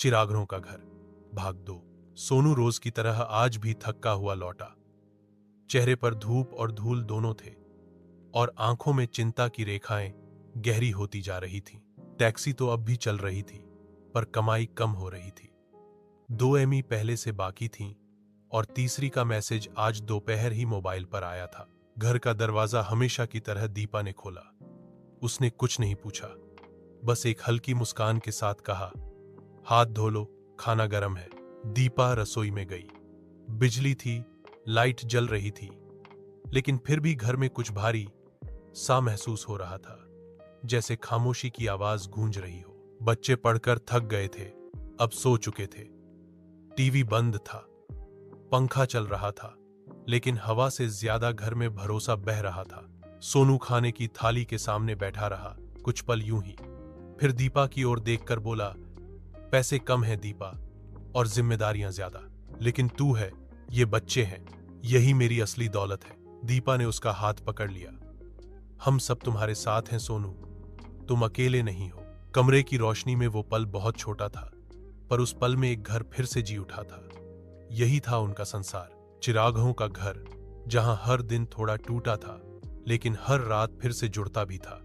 चिरागरों का घर, भाग 2। सोनू रोज की तरह आज भी थका हुआ लौटा। चेहरे पर धूप और धूल दोनों थे और आंखों में चिंता की रेखाएं गहरी होती जा रही थीं। टैक्सी तो अब भी चल रही थी, पर कमाई कम हो रही थी। 2 पहले से बाकी थीं और तीसरी का मैसेज आज दोपहर ही मोबाइल पर आया था। घर का दरवाजा हमेशा की तरह दीपा ने खोला। उसने कुछ नहीं पूछा, बस एक हल्की मुस्कान के साथ कहा, हाथ धो लो, खाना गर्म है। दीपा रसोई में गई। बिजली थी, लाइट जल रही थी, लेकिन फिर भी घर में कुछ भारी सा महसूस हो रहा था, जैसे खामोशी की आवाज गूंज रही हो। बच्चे पढ़कर थक गए थे, अब सो चुके थे। टीवी बंद था, पंखा चल रहा था, लेकिन हवा से ज्यादा घर में भरोसा बह रहा था। सोनू खाने की थाली के सामने बैठा रहा कुछ पल यूं ही, फिर दीपा की ओर देखकर बोला, पैसे कम है दीपा, और जिम्मेदारियां ज्यादा, लेकिन तू है, ये बच्चे हैं, यही मेरी असली दौलत है। दीपा ने उसका हाथ पकड़ लिया। हम सब तुम्हारे साथ हैं सोनू, तुम अकेले नहीं हो। कमरे की रोशनी में वो पल बहुत छोटा था, पर उस पल में एक घर फिर से जी उठा था। यही था उनका संसार, चिरागों का घर, जहां हर दिन थोड़ा टूटा था, लेकिन हर रात फिर से जुड़ता भी था।